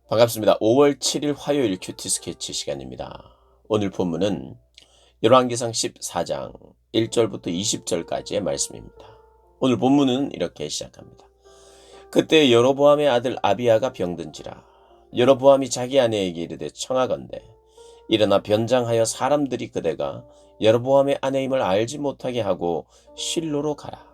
반갑습니다. 5월 7일 화요일 큐티 스케치 시간입니다. 오늘 본문은 열왕기상 14장 1절부터 20절까지의 말씀입니다. 오늘 본문은 이렇게 시작합니다. 그때 여로보암의 아들 아비야가 병든지라 여로보암이 자기 아내에게 이르되 청하건대 일어나 변장하여 사람들이 그대가 여로보암의 아내임을 알지 못하게 하고 실로로 가라.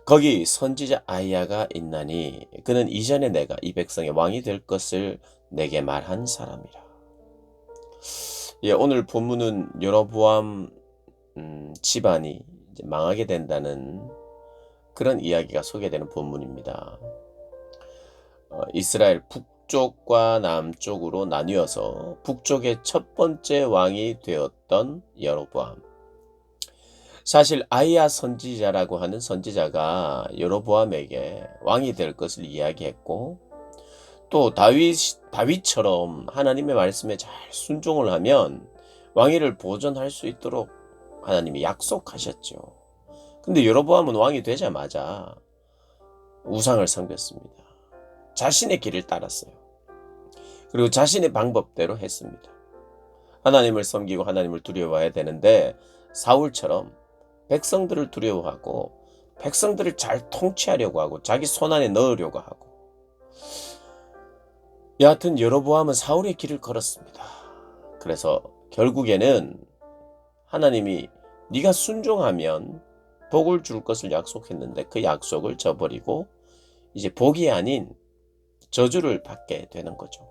거기 선지자 아이야가 있나니 그는 이전에 내가 이 백성의 왕이 될 것을 내게 말한 사람이라. 오늘 본문은 여로보암 집안이 이제 망하게 된다는 그런 이야기가 소개되는 본문입니다. 이스라엘 북쪽과 남쪽으로 나뉘어서 북쪽의 첫 번째 왕이 되었던 여로보암. 사실 아이야 선지자라고 하는 선지자가 여로보암에게 왕이 될 것을 이야기했고, 또 다윗처럼 하나님의 말씀에 잘 순종을 하면 왕위를 보존할 수 있도록 하나님이 약속하셨죠. 근데 여로보암은 왕이 되자마자 우상을 섬겼습니다. 자신의 길을 따랐어요. 그리고 자신의 방법대로 했습니다. 하나님을 섬기고 하나님을 두려워해야 되는데 사울처럼 백성들을 두려워하고 백성들을 잘 통치하려고 하고 자기 손안에 넣으려고 하고, 여하튼 여로보암은 사울의 길을 걸었습니다. 그래서 결국에는 하나님이 네가 순종하면 복을 줄 것을 약속했는데 그 약속을 저버리고 이제 복이 아닌 저주를 받게 되는 거죠.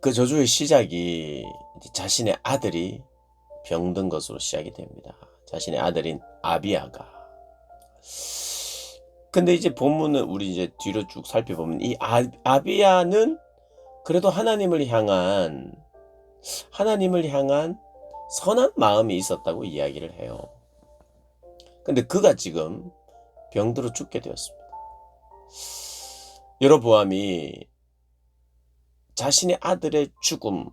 그 저주의 시작이 자신의 아들이 병든 것으로 시작이 됩니다. 자신의 아들인 아비야가. 근데 이제 본문은 우리 이제 뒤로 쭉 살펴보면 이 아비야는 그래도 하나님을 향한 선한 마음이 있었다고 이야기를 해요. 근데 그가 지금 병들어 죽게 되었습니다. 여로보암이 자신의 아들의 죽음,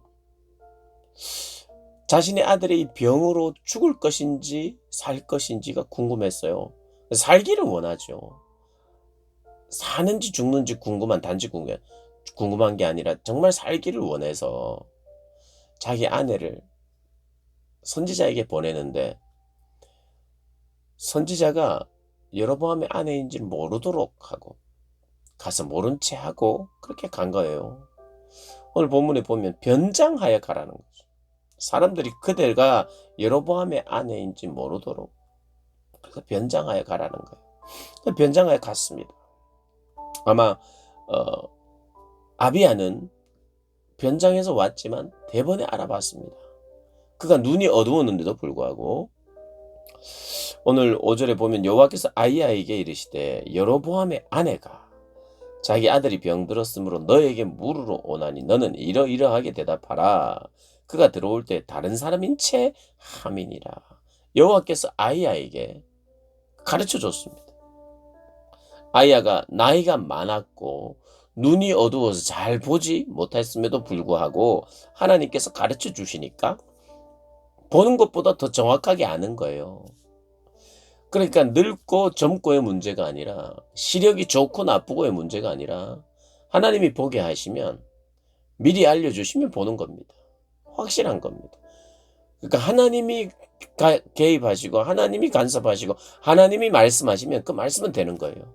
자신의 아들의 이 병으로 죽을 것인지 살 것인지가 궁금했어요. 살기를 원하죠. 사는지 죽는지 궁금한 게 아니라 정말 살기를 원해서 자기 아내를 선지자에게 보내는데, 선지자가 여로보암의 아내인지를 모르도록 하고 가서 모른 채 하고 그렇게 간 거예요. 오늘 본문에 보면 변장하여 가라는 거죠. 사람들이 그대가 여로보암의 아내인지 모르도록, 그래서 변장하여 가라는 거예요. 변장하여 갔습니다. 아마 아비야는 변장해서 왔지만 대번에 알아봤습니다. 그가 눈이 어두웠는데도 불구하고 오늘 5절에 보면 여호와께서 아이야에게 이르시되 여로보암의 아내가 자기 아들이 병들었으므로 너에게 물으러 오나니 너는 이러이러하게 대답하라. 그가 들어올 때 다른 사람인 채 함이니라. 여호와께서 아이야에게 가르쳐 줬습니다. 아이야가 나이가 많았고 눈이 어두워서 잘 보지 못했음에도 불구하고 하나님께서 가르쳐 주시니까 보는 것보다 더 정확하게 아는 거예요. 그러니까 늙고 젊고의 문제가 아니라, 시력이 좋고 나쁘고의 문제가 아니라 하나님이 보게 하시면 미리 알려주시면 보는 겁니다. 확실한 겁니다. 그러니까 하나님이 개입하시고 하나님이 간섭하시고 하나님이 말씀하시면 그 말씀은 되는 거예요.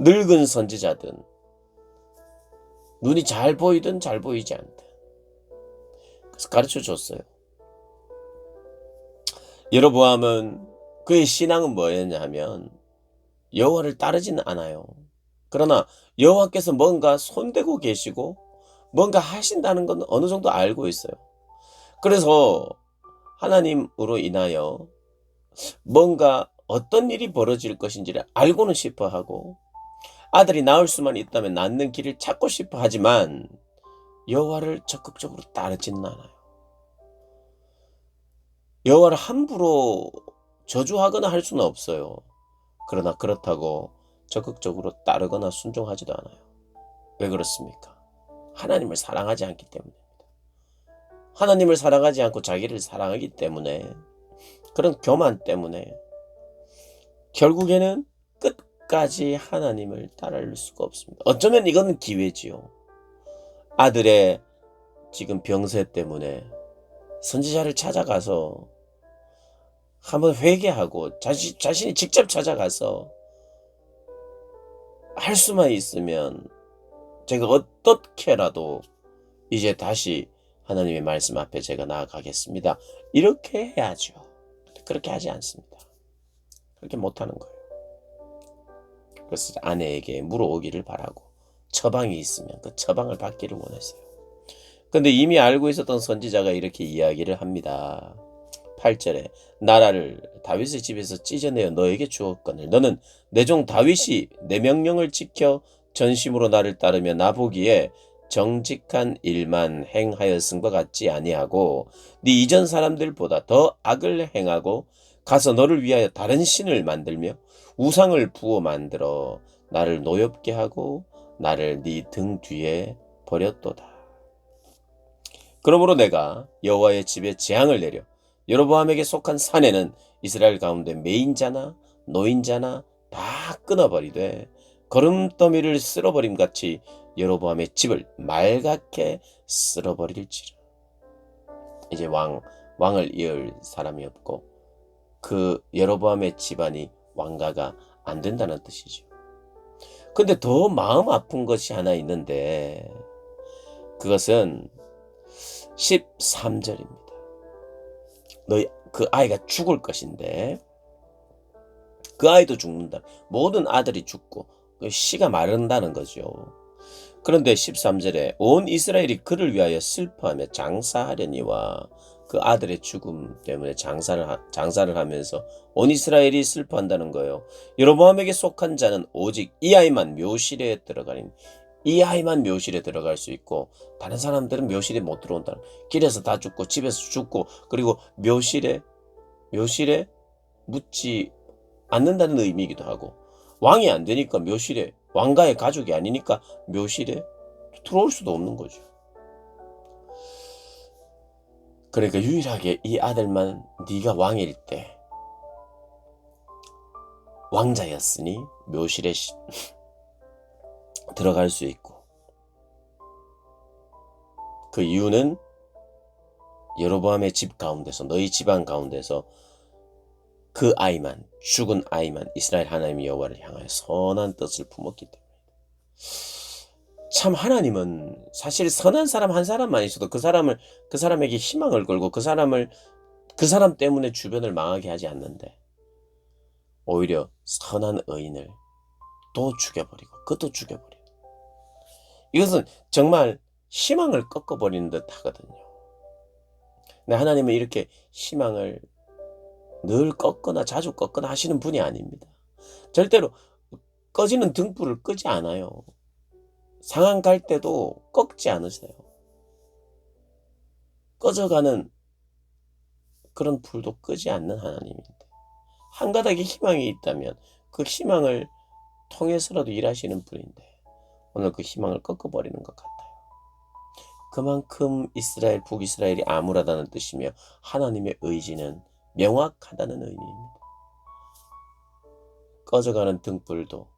늙은 선지자든 눈이 잘 보이든 잘 보이지 않든, 그래서 가르쳐 줬어요. 여로보암은 그의 신앙은 뭐였냐 하면 여호와를 따르지는 않아요. 그러나 여호와께서 뭔가 손대고 계시고 뭔가 하신다는 건 어느 정도 알고 있어요. 그래서 하나님으로 인하여 뭔가 어떤 일이 벌어질 것인지를 알고는 싶어 하고, 아들이 낳을 수만 있다면 낳는 길을 찾고 싶어 하지만 여호와를 적극적으로 따르지는 않아요. 여호와를 함부로 저주하거나 할 수는 없어요. 그러나 그렇다고 적극적으로 따르거나 순종하지도 않아요. 왜 그렇습니까? 하나님을 사랑하지 않기 때문입니다. 하나님을 사랑하지 않고 자기를 사랑하기 때문에, 그런 교만 때문에 결국에는 끝까지 하나님을 따를 수가 없습니다. 어쩌면 이건 기회지요. 아들의 지금 병세 때문에 선지자를 찾아가서 한번 회개하고 자신이 직접 찾아가서 할 수만 있으면 제가 어떻게라도 이제 다시 하나님의 말씀 앞에 제가 나아가겠습니다. 이렇게 해야죠. 그렇게 하지 않습니다. 그렇게 못하는 거예요. 그래서 아내에게 물어오기를 바라고 처방이 있으면 그 처방을 받기를 원했어요. 근데 이미 알고 있었던 선지자가 이렇게 이야기를 합니다. 8절에 나라를 다윗의 집에서 찢어내어 너에게 주었거늘 너는 내 종 다윗이 내 명령을 지켜 전심으로 나를 따르며 나보기에 정직한 일만 행하였음과 같지 아니하고 네 이전 사람들보다 더 악을 행하고 가서 너를 위하여 다른 신을 만들며 우상을 부어 만들어 나를 노엽게 하고 나를 네 등 뒤에 버렸도다. 그러므로 내가 여호와의 집에 재앙을 내려 여로보암에게 속한 산에는 이스라엘 가운데 메인자나 노인자나 다 끊어버리되 거름더미를 쓸어버림같이 여로보암의 집을 맑게 쓸어버릴지라. 이제 왕을 이을 사람이 없고 그 여로보암의 집안이 왕가가 안 된다는 뜻이죠. 근데 더 마음 아픈 것이 하나 있는데 그것은 13절입니다. 그 아이가 죽을 것인데 그 아이도 죽는다. 모든 아들이 죽고 씨가 마른다는 거죠. 그런데 13절에 온 이스라엘이 그를 위하여 슬퍼하며 장사하려니와 그 아들의 죽음 때문에 장사를 하면서 온 이스라엘이 슬퍼한다는 거예요. 여로보암에게 속한 자는 오직 이 아이만 묘실에 들어가니 이 아이만 묘실에 들어갈 수 있고 다른 사람들은 묘실에 못 들어온다는, 길에서 다 죽고 집에서 죽고 그리고 묘실에 묻지 않는다는 의미이기도 하고 왕이 안 되니까 묘실에 왕가의 가족이 아니니까 묘실에 들어올 수도 없는 거죠. 그러니까 유일하게 이 아들만 네가 왕일 때 왕자였으니 묘실에 들어갈 수 있고 그 이유는 여로보암의 집 가운데서 너희 집안 가운데서 그 아이만 죽은 아이만 이스라엘 하나님 여호와를 향하여 선한 뜻을 품었기 때문에 참 하나님은 사실 선한 사람 한 사람만 있어도 그 사람에게 희망을 걸고 그 사람 때문에 주변을 망하게 하지 않는데 오히려 선한 의인을 또 죽여버리고 그것도 죽여버리고 이것은 정말 희망을 꺾어버리는 듯 하거든요. 근데 하나님은 이렇게 희망을 늘 꺾거나 자주 꺾거나 하시는 분이 아닙니다. 절대로 꺼지는 등불을 끄지 않아요. 상한 갈 때도 꺾지 않으세요. 꺼져가는 그런 불도 끄지 않는 하나님인데 한 가닥의 희망이 있다면 그 희망을 통해서라도 일하시는 분인데 오늘 그 희망을 꺾어버리는 것 같아요. 그만큼 북이스라엘이 암울하다는 뜻이며 하나님의 의지는 명확하다는 의미입니다. 꺼져가는 등불도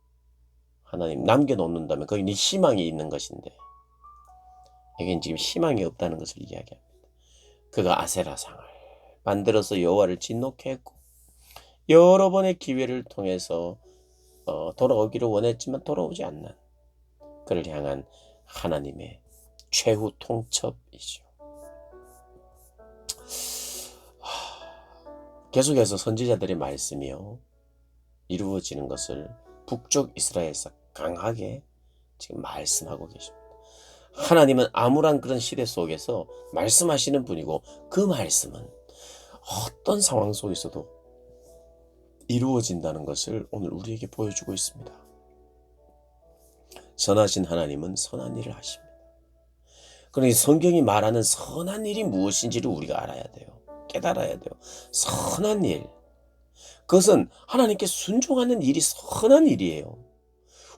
하나님 남겨놓는다면 거기는 희망이 있는 것인데 여기는 지금 희망이 없다는 것을 이야기합니다. 그가 아세라상을 만들어서 여호와를 진노케 했고 여러 번의 기회를 통해서 돌아오기를 원했지만 돌아오지 않는 그를 향한 하나님의 최후 통첩이죠. 계속해서 선지자들의 말씀이요 이루어지는 것을 북쪽 이스라엘에서 강하게 지금 말씀하고 계십니다. 하나님은 암울한 그런 시대 속에서 말씀하시는 분이고 그 말씀은 어떤 상황 속에서도 이루어진다는 것을 오늘 우리에게 보여주고 있습니다. 선하신 하나님은 선한 일을 하십니다. 그러니 성경이 말하는 선한 일이 무엇인지를 우리가 알아야 돼요. 깨달아야 돼요. 선한 일. 그것은 하나님께 순종하는 일이 선한 일이에요.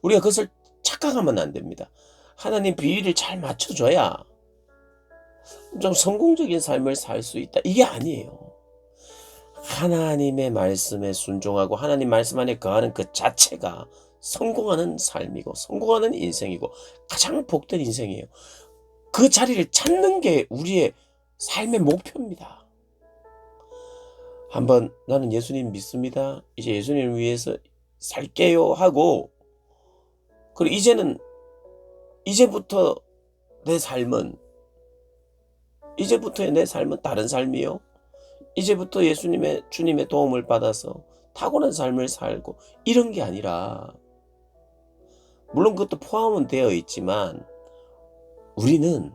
우리가 그것을 착각하면 안 됩니다. 하나님 비위를 잘 맞춰줘야 좀 성공적인 삶을 살 수 있다. 이게 아니에요. 하나님의 말씀에 순종하고 하나님 말씀 안에 거하는 그 자체가 성공하는 삶이고 성공하는 인생이고 가장 복된 인생이에요. 그 자리를 찾는 게 우리의 삶의 목표입니다. 한번 나는 예수님 믿습니다. 이제 예수님을 위해서 살게요 하고, 그리고 이제부터 내 삶은 다른 삶이요. 이제부터 주님의 도움을 받아서 탁월한 삶을 살고 이런 게 아니라, 물론 그것도 포함은 되어 있지만 우리는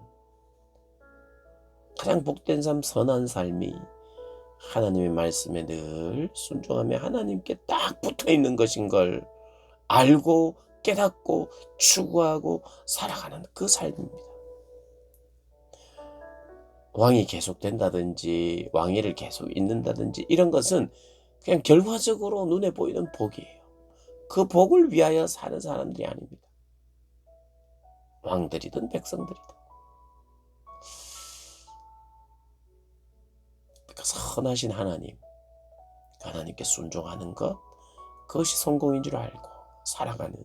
가장 복된 삶, 선한 삶이 하나님의 말씀에 늘 순종하며 하나님께 딱 붙어 있는 것인 걸 알고 깨닫고 추구하고 살아가는 그 삶입니다. 왕이 계속된다든지 왕위를 계속 잇는다든지 이런 것은 그냥 결과적으로 눈에 보이는 복이에요. 그 복을 위하여 사는 사람들이 아닙니다. 왕들이든 백성들이든. 그러니까 선하신 하나님께 순종하는 것, 그것이 성공인 줄 알고 살아가는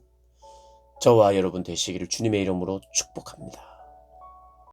저와 여러분 되시기를 주님의 이름으로 축복합니다.